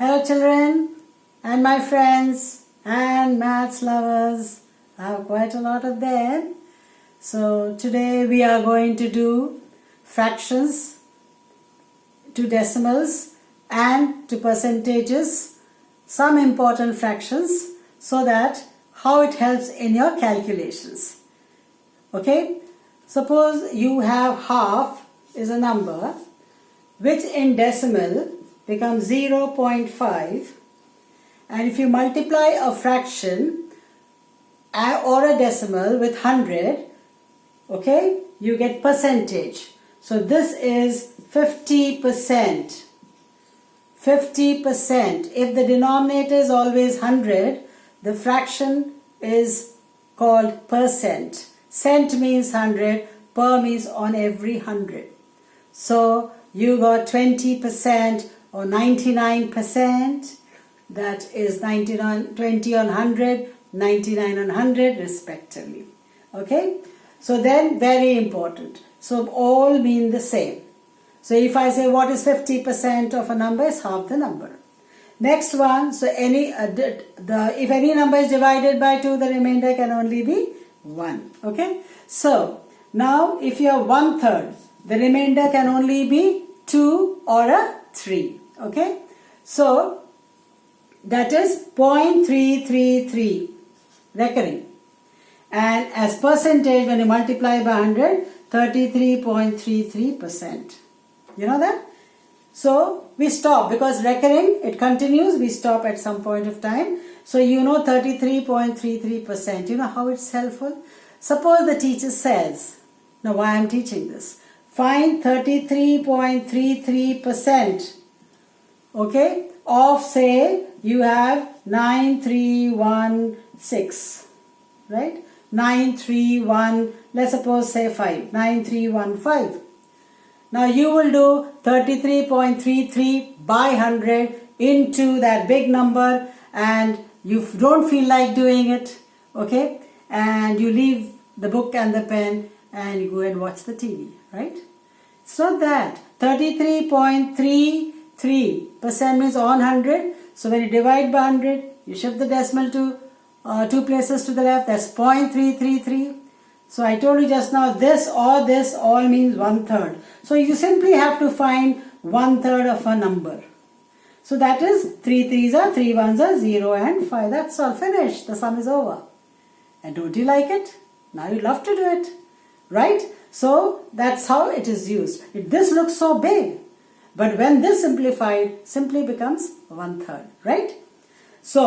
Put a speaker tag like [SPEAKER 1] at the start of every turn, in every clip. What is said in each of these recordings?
[SPEAKER 1] Hello children and my friends and maths lovers. I have quite a lot of them. So today we are going to do fractions to decimals and to percentages, some important fractions, so that how it helps in your calculations. Okay? Suppose you have half is a number which in decimal becomes 0.5, and if you multiply a fraction or a decimal with 100, okay, you get percentage. So this is 50%. 50%. If the denominator is always 100, the fraction is called percent. Cent means 100, per means on every 100. So you got 20% or 99%. That is 99, 20 on 100, 99 on 100 respectively. Okay? So then very important. So all mean the same. So if I say what is 50% of a number, is half the number. Next one, so if any number is divided by 2, the remainder can only be 1. Okay? So now if you have 1/3, the remainder can only be 2 or a 3. Okay? So that is 0.333 recurring. And as percentage, when you multiply by 100, 33.33%. You know that? So we stop because recurring, it continues. We stop at some point of time. So you know 33.33%. You know how it's helpful? Suppose the teacher says, now why I am teaching this? Find 33.33%. Okay? Of say you have 9316. Right? 931, let's suppose say 5. 9315. Now you will do 33.33 by 100 into that big number, and you don't feel like doing it, okay? And you leave the book and the pen and you go and watch the TV, right? It's not that. 33.33% means on 100. So when you divide by 100, you shift the decimal to 2 places to the left. That's 0.333. So I told you just now, this or this all means 1/3. So you simply have to find 1/3 of a number. So that is 3 3s are 3 1s are 0 and 5. That's all, finished. The sum is over. And don't you like it? Now you love to do it, right? So that's how it is used. This looks so big, but when this simplified, simply becomes 1/3, right? So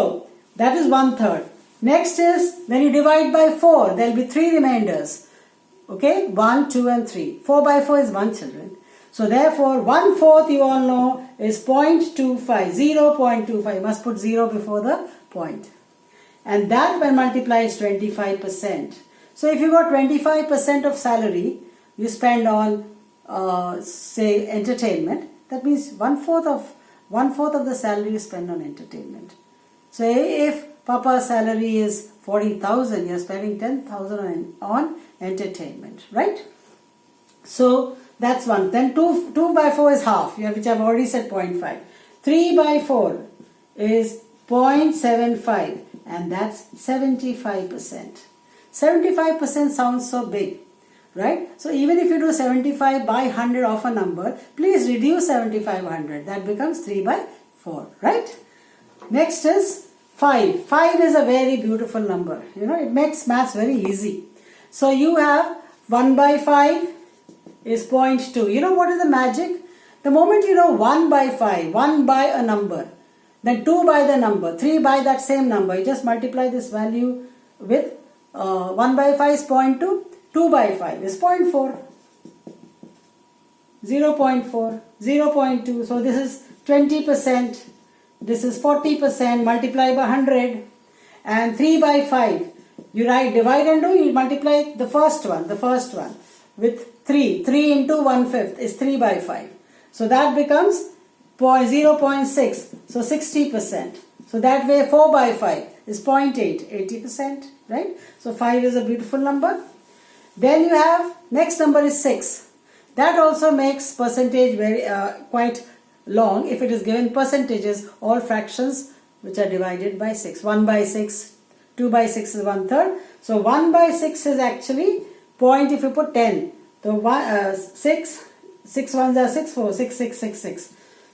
[SPEAKER 1] that is 1/3. Next is when you divide by 4, there will be 3 remainders. Okay, 1, 2 and 3. 4 by 4 is 1, children. So therefore 1/4 you all know is 0.25, 0.25. You must put 0 before the point. And that when multiplied is 25%. So if you got 25% of salary you spend on say entertainment, that means 1/4 of the salary you spend on entertainment. So if Papa's salary is 40,000, you're spending 10,000 on entertainment, right? So that's one. Then 2 by 4 is half, which I've already said 0.5. 3 by 4 is 0.75, and that's 75%. 75% sounds so big, right? So even if you do 75 by 100 of a number, please reduce 75 100. That becomes 3 by 4, right? Next is 5. 5 is a very beautiful number. You know, it makes maths very easy. So you have 1 by 5 is 0.2. You know what is the magic? The moment you know 1 by 5, 1 by a number, then 2 by the number, 3 by that same number, you just multiply this value with 1 by 5 is 0.2, 2 by 5 is 0.4, 0.4, 0.2. So this is 20%. This is 40%, multiply by 100, and 3 by 5. You write divide and do, you multiply the first one with 3. 3 into 1/5 is 3 by 5. So that becomes 0.6, so 60%. So that way 4 by 5 is 0.8, 80%, right? So 5 is a beautiful number. Then you have, next number is 6. That also makes percentage very quite long if it is given percentages, all fractions which are divided by 6. 1 by 6, 2 by 6 is 1/3. So 1 by 6 is actually point if you put 10. So 6 ones are 6, 4, 6, 6, 6, 6.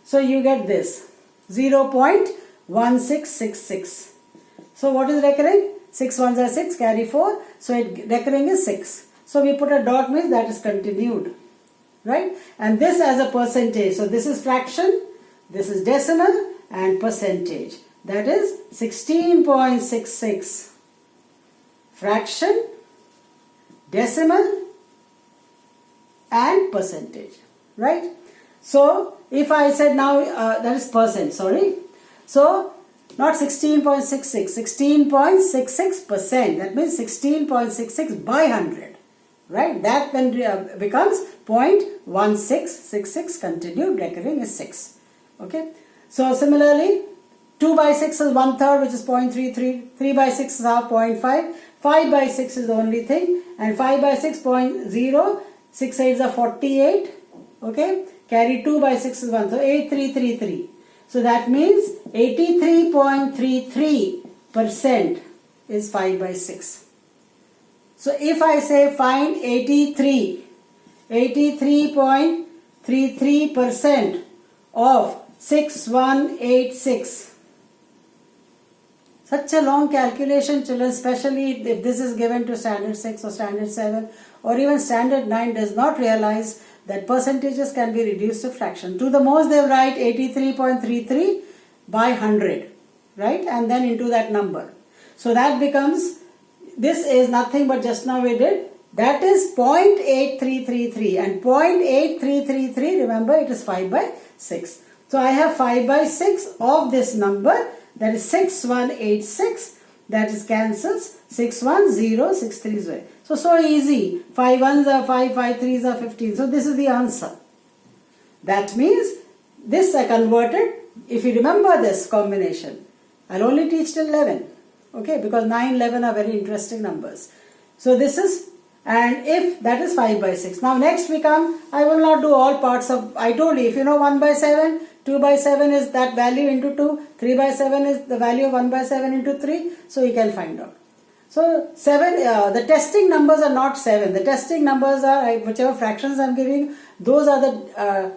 [SPEAKER 1] So you get this 0.1666. So what is recurring? 6 ones are 6, carry 4. So recurring is 6. So we put a dot, means that is continued. Right? And this as a percentage. So this is fraction, this is decimal and percentage. That is 16.66. Fraction, decimal and percentage. Right? So if I said now that is percent, sorry. So not 16.66, 16.66%. That means 16.66 by 100. Right? That then becomes 0.1666. Continued, recurring is 6. Okay. So similarly, 2 by 6 is 1/3, which is 0.33. 3 by 6 is half, 0.5. 5 by 6 is the only thing. And 5 by 6, 0.0. 6 8s are 48. Okay. Carry 2 by 6 is 1. So 8333. So that means 83.33% is 5 by 6. So if I say find 83.33% of 6186. Such a long calculation, children, especially if this is given to standard 6 or standard 7 or even standard 9, does not realize that percentages can be reduced to fraction. To the most they write 83.33 by 100, right? And then into that number. So that becomes, this is nothing but just now we did, that is 0.8333, and 0.8333, remember it is 5 by 6. So I have 5 by 6 of this number, that is 6186, that is cancels, 610, 630. So easy, 5 1s are 5, 5 3s are 15. So this is the answer. That means this I converted. If you remember this combination, I'll only teach till 11. Okay, because 9, 11 are very interesting numbers. So this is, and if that is 5 by 6. Now next we come, I will not do all parts of, I told you, if you know 1 by 7, 2 by 7 is that value into 2, 3 by 7 is the value of 1 by 7 into 3, so you can find out. So 7, the testing numbers are not 7, the testing numbers are, whichever fractions I am giving, those are the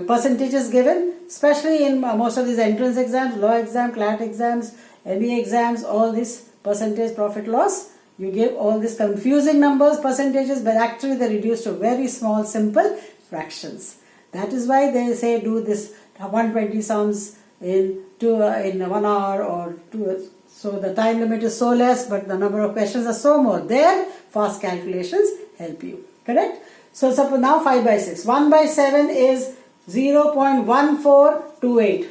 [SPEAKER 1] percentages given, especially in most of these entrance exams, law exam, CLAT exams, MBA exams, all this percentage profit loss, you give all these confusing numbers, percentages, but actually they reduce to very small, simple fractions. That is why they say do this 120 sums in 1 hour or 2. So the time limit is so less, but the number of questions are so more. There, fast calculations help you. Correct? So suppose now 5 by 6. 1 by 7 is 0.1428.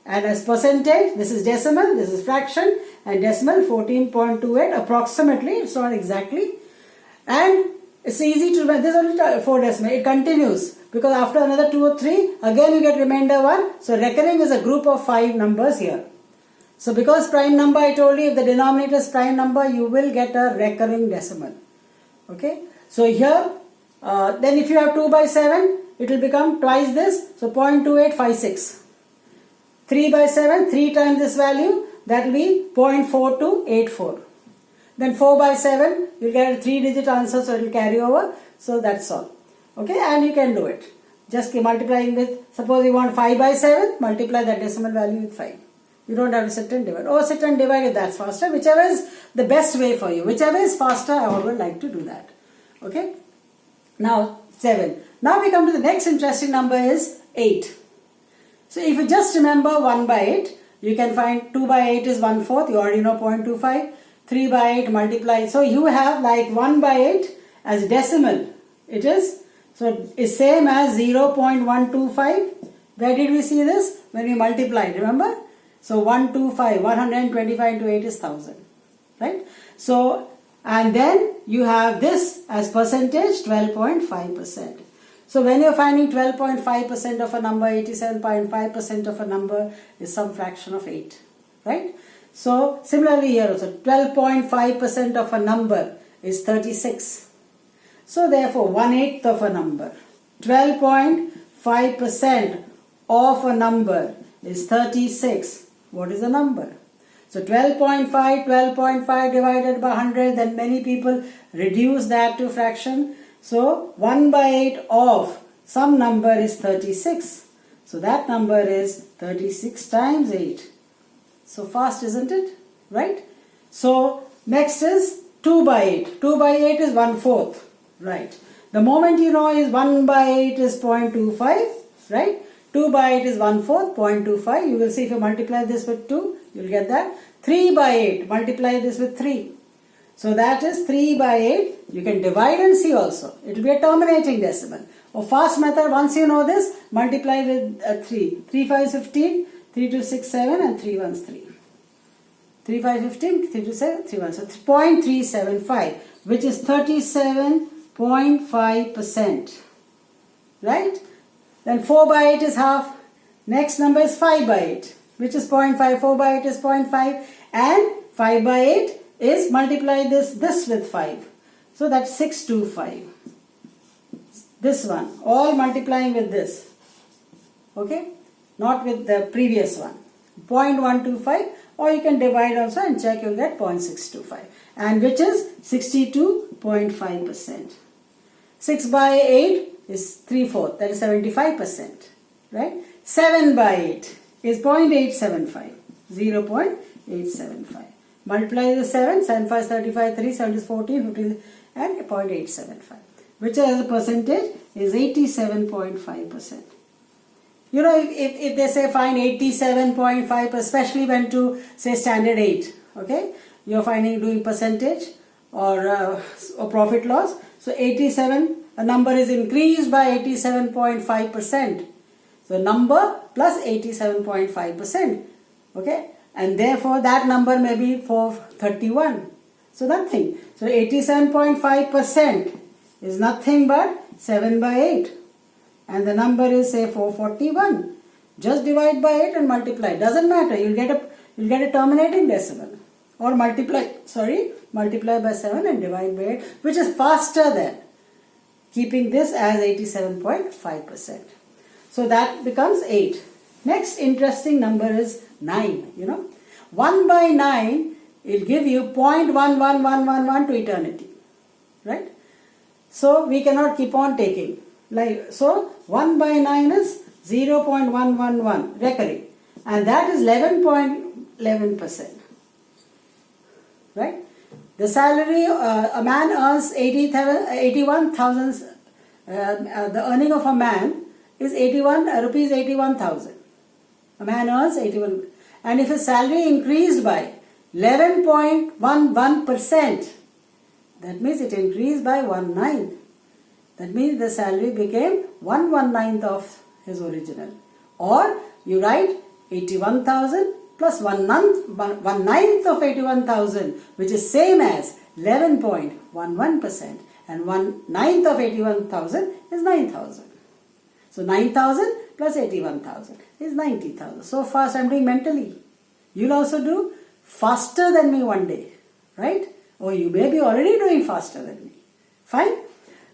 [SPEAKER 1] And as percentage, this is decimal, this is fraction, and decimal 14.28 approximately, it's not exactly. And it's easy to remember, this is only 4 decimal, it continues, because after another 2 or 3, again you get remainder 1. So recurring is a group of 5 numbers here. So because prime number, I told you, if the denominator is prime number, you will get a recurring decimal. Okay. So here, then if you have 2 by 7, it will become twice this, so 0.2856. 3 by 7, 3 times this value, that will be 0.4284. Then 4 by 7, you will get a 3-digit answer, so it will carry over. So that's all. Okay, and you can do it. Just keep multiplying with, suppose you want 5 by 7, multiply that decimal value with 5. You don't have to sit and divide. Or sit and divide if that's faster. Whichever is the best way for you. Whichever is faster, I always like to do that. Okay. Now 7. Now we come to the next interesting number is 8. So if you just remember 1 by 8, you can find 2 by 8 is 1/4. You already know 0.25. 3 by 8 multiply. So you have like 1 by 8 as decimal. It is. So it's same as 0.125. Where did we see this? When we multiplied, remember? So 125, 125 into 8 is 1000. Right? So, and then you have this as percentage, 12.5%. So when you're finding 12.5% of a number, 87.5% of a number is some fraction of 8. Right? So similarly here also, 12.5% of a number is 36. So therefore 1/8 of a number, 12.5% of a number is 36. What is the number? So 12.5 divided by 100, then many people reduce that to fraction. So 1 by 8 of some number is 36. So that number is 36 times 8. So fast, isn't it? Right? So next is 2 by 8. 2 by 8 is 1/4. Right. The moment you know is 1 by 8 is 0.25. Right? 2 by 8 is 1/4, 0.25. You will see if you multiply this with 2, you'll get that. 3 by 8, multiply this with 3. So that is 3 by 8. You can divide and see also. It will be a terminating decimal. Or fast method, once you know this, multiply with 3. 3 5 15, 3 2 6 7 and 3 1 3. 3 5 15, 3 2 7, 3 1. So 0.375, which is 37.5%. Right? Then 4 by 8 is half. Next number is 5 by 8, which is 0.5. 4 by 8 is 0.5. And 5 by 8 is multiply this with 5. So that's 625. This one, all multiplying with this. Okay? Not with the previous one. 0.125, or you can divide also and check, you'll get 0.625. And which is 62.5%. 6 by 8 is 3/4, that is 75%. Right? 7 by 8 is 0.875. 0.875. Multiply the 7, 7 5 is 35, 3, 7 is 14, 15, and 0.875. Which as a percentage is 87.5%. You know, if they say find 87.5%, especially when to say standard 8, okay, you're finding doing percentage or profit loss. So 87, a number is increased by 87.5%. So number plus 87.5%, okay, and therefore that number may be 431. So nothing. So 87.5% is nothing but 7 by 8. And the number is say 441. Just divide by 8 and multiply. Doesn't matter. You'll get a terminating decimal. Or multiply by 7 and divide by 8, which is faster than keeping this as 87.5%. So that becomes 8. Next interesting number is 9. You know, 1 by 9 will give you 0.11111 to eternity. Right? So we cannot keep on taking. So 1 by 9 is 0.111 recurring, and that is 11.11%. Right? The salary, a man earns 81,000. The earning of a man is rupees 81,000. A man earns 81, and if his salary increased by 11.11%, that means it increased by 1/9. That means the salary became 1/19 of his original. Or you write 81,000 plus 1/9 of 81,000, which is same as 11.11%. And 1/9 of 81,000 is 9,000. So 9,000 plus 81,000 is 90,000. So fast I'm doing mentally. You'll also do faster than me one day. Right? Or you may be already doing faster than me. Fine?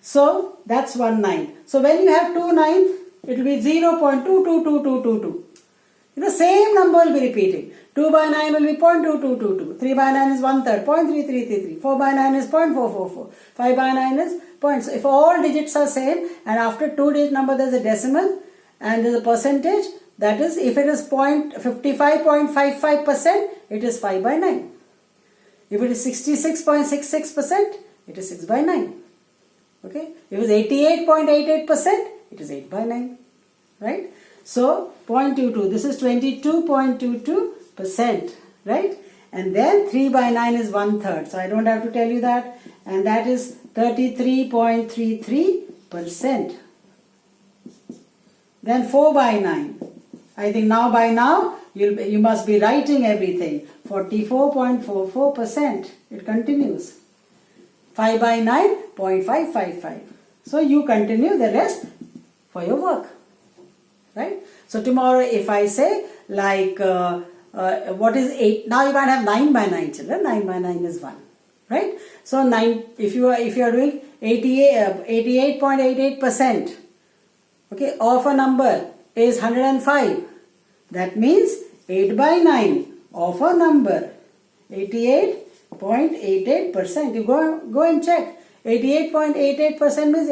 [SPEAKER 1] So that's 1/9. So when you have 2/9, it will be 0.22222. The same number will be repeating. 2 by 9 will be 0.2222. 3 by 9 is 1/3, 0.3333. 4 by 9 is 0.444. 5 by 9 is 0. So if all digits are same and after 2-digit number there is a decimal and there is a percentage, that is, if it is 55.55%, it is 5 by 9. If it is 66.66%, it is 6 by 9. Okay? If it is 88.88%, it is 8 by 9. Right? So 0.22, this is 22.22%. Right? And then 3 by 9 is 1/3. So I don't have to tell you that. And that is 33.33%. Then 4 by 9. I think by now you must be writing everything. 44.44%. It continues. 5 by 9, 0.555. So you continue the rest for your work. Right? So tomorrow if I say what is 8? Now you can't have 9 by 9 children. 9 by 9 is 1. Right? So 9, if you are doing 88.88%, okay, of a number is 105. That means 8 by 9 of a number. 88.88%. You go and check. 88.88% means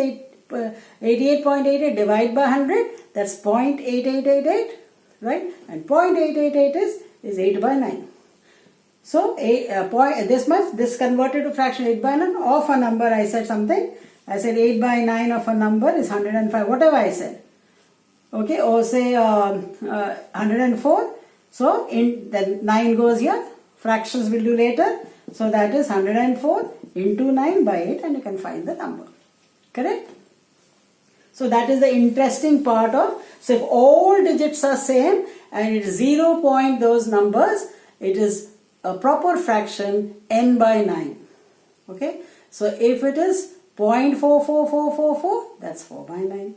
[SPEAKER 1] 88.88 divide by 100. That's 0.8888. Right? And 0.888 is 8 by 9. So this converted to fraction 8 by 9 of a number. I said something. I said 8 by 9 of a number is 105. Whatever I said. Okay. Or say 104. So then 9 goes here. Fractions we'll do later. So that is 104 into 9 by 8 and you can find the number. Correct? So that is the interesting part of, so if all digits are same and it is 0 point those numbers, it is a proper fraction n by 9. Okay. So if it is 0.44444, that's 4 by 9.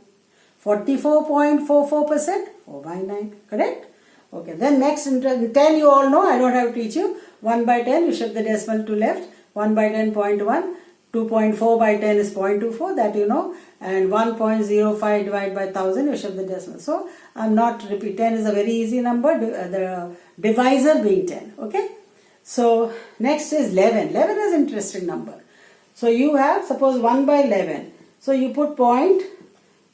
[SPEAKER 1] 44.44%, 4 by 9. Correct? Okay. Then next in 10 you all know, I don't have to teach you. 1 by 10, you shift the decimal to left. 1 by 10, 0.1. 2.4 by 10 is 0.24, that you know. And 1.05 divided by 1000, you shift the decimal. So, I'm not repeat. 10 is a very easy number, the divisor being 10. Okay. So, next is 11. 11 is an interesting number. So, you have, suppose 1 by 11. So, you put point,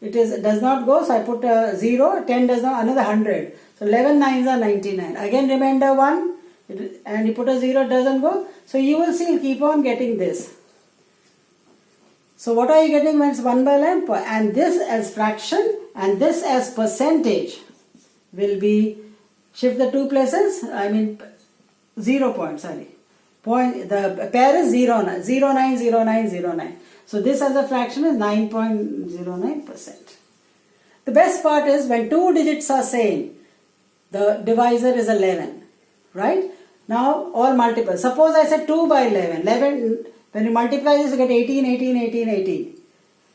[SPEAKER 1] it does not go, so I put a 0, 10 does not, another 100. So, 11 nines are 99. Again, remainder 1, and you put a 0, it doesn't go. So, you will see, you keep on getting this. So, what are you getting when it's 1 by 11? And this as fraction and this as percentage will be, shift the two places, 0 point, sorry. The pair is 0, 9, 0, 9, 0, 9, 0, 9. So, this as a fraction is 9.09%. The best part is when two digits are same, the divisor is 11, right? Now, all multiple. Suppose I said 2 by 11. 11, when you multiply this, you get 18, 18, 18, 18.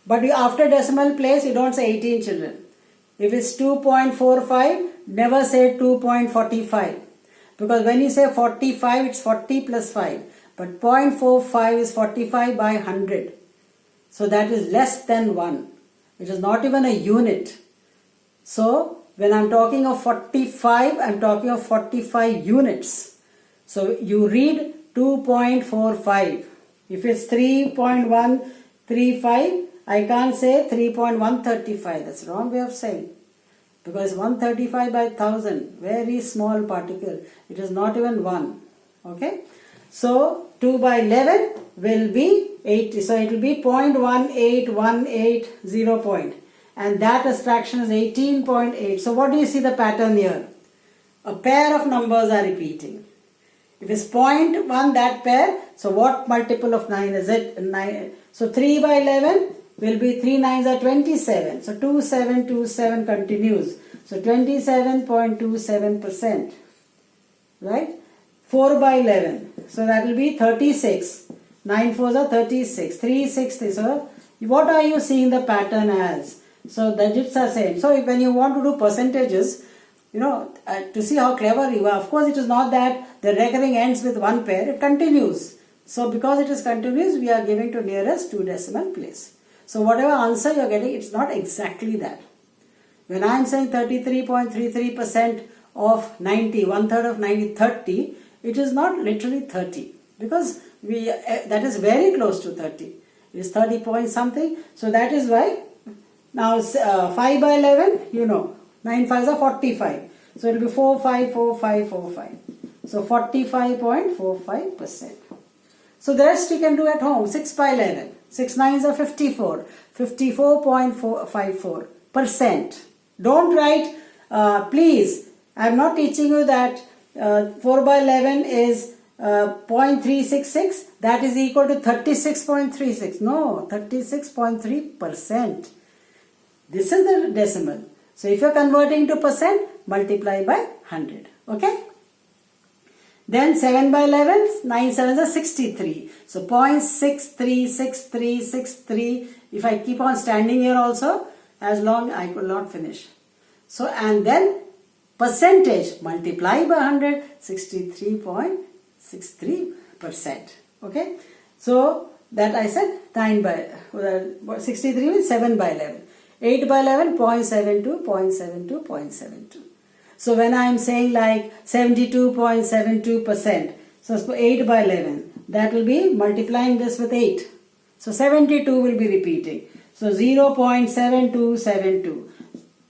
[SPEAKER 1] But after decimal place, you don't say 18, children. If it's 2.45, never say 2.45. Because when you say 45, it's 40 plus 5. But 0.45 is 45 by 100. So that is less than 1. It is not even a unit. So when I'm talking of 45, I'm talking of 45 units. So you read 2.45. If it's 3.135, I can't say 3.135. That's the wrong way of saying. Because 135 by 1000, very small particle. It is not even 1. Okay. So 2 by 11 will be 80. So it will be 0.18180 point. And that as fraction is 18.8. So what do you see the pattern here? A pair of numbers are repeating. If it's 0.1, that pair, so what multiple of 9 is it? 9. So 3 by 11 will be 3 9s are 27. So 2727 continues. So 27.27%. Right? 4 by 11. So that will be 36. 9 4s are 36. 3 6 3. So what are you seeing the pattern as? So the digits are same. So when you want to do percentages, to see how clever you are, of course it is not that the recurring ends with one pair, it continues. So because it is continuous, we are giving to nearest 2 decimal place. So whatever answer you are getting, it's not exactly that. When I am saying 33.33% of 90, 1/3 of 90, 30, it is not literally 30. Because that is very close to 30. It is 30 point something. So that is why, now 5 by 11, 9 5s are 45. So it will be 454545. So 45.45%. So the rest you can do at home. 6 by 11. 6 9s are 54. 54.54%. Don't write, please, I am not teaching you that 4 by 11 is 0.366. That is equal to 36.36. No, 36.3%. This is the decimal. So if you are converting to percent, multiply by 100. Okay? Then 7 by 11, 9 7s are 63. So 0.636363. If I keep on standing here also, as long I could not finish. So and then percentage, multiply by 100, 63.63%. Okay? So that I said 9 by 63 means 7 by 11. 8 by 11, 0.72, 0.72, 0.72. So when I am saying like 72.72%, so 8 by 11, that will be multiplying this with 8. So 72 will be repeating. So 0.7272,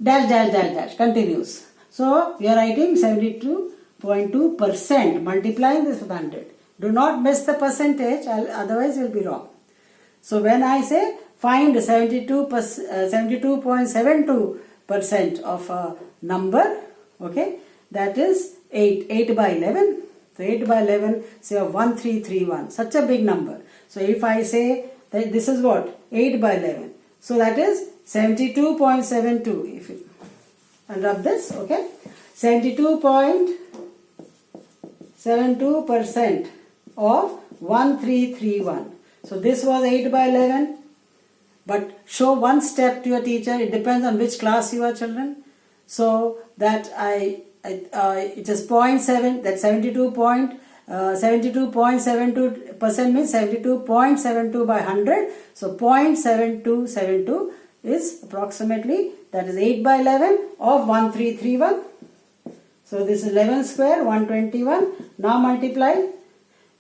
[SPEAKER 1] dash, dash, dash, dash, continues. So we are writing 72.2%, multiplying this with 100. Do not miss the percentage, otherwise you will be wrong. So when I say find 72.72% of a number, okay, that is 8 by 11. So 8 by 11, say 1331, such a big number. So if I say that this is what? 8 by 11. So that is 72.72. If you and rub this, okay, 72.72% of 1331. So this was 8 by 11. But show one step to your teacher. It depends on which class you are, children. So that it is 0.7, that 72.72% means 72.72 by 100. So 0.7272 is approximately, that is 8 by 11 of 1331. So this is 11 square, 121. Now multiply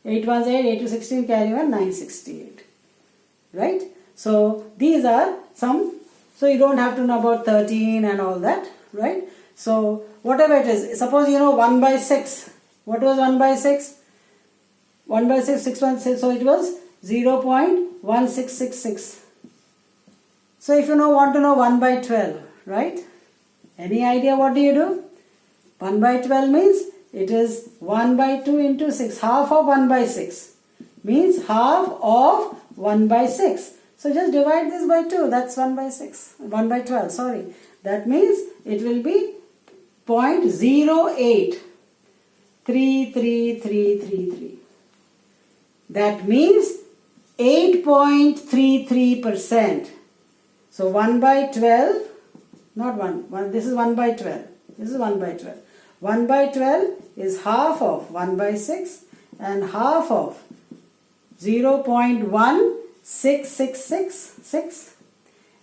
[SPEAKER 1] 8 ones 8, 8 to 16, carry 1, 968. Right? So these are some, so you don't have to know about 13 and all that, right? So whatever it is, suppose you know 1 by 6. What was 1 by 6? 1 by 6, 6 1, 6, so it was 0.1666. So if you want to know 1 by 12, right? Any idea what do you do? 1 by 12 means it is 1 by 2 into 6, half of 1 by 6. Means half of 1 by 6. So just divide this by 2, that's 1 by 6, 1 by 12, sorry. That means it will be 0.0833333. That means 8.33%. So 1 by 12, not 1, this is 1 by 12. This is 1 by 12. 1 by 12 is half of 1 by 6 and half of 0.1666,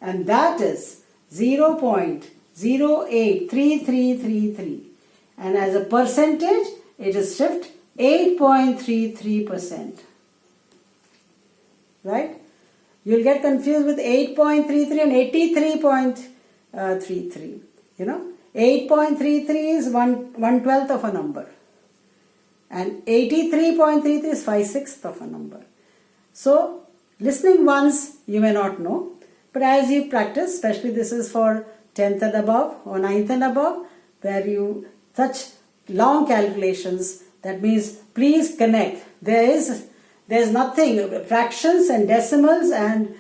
[SPEAKER 1] and that is 0.083333, and as a percentage it is shift 8.33%. Right? You will get confused with 8.33 and 83.33. 8.33 is 1/12 of a number, and 83.33 is 5/6 of a number. So, listening once you may not know, but as you practice, especially this is for 10th and above or 9th and above, where you such long calculations, that means please connect. There's nothing, fractions and decimals and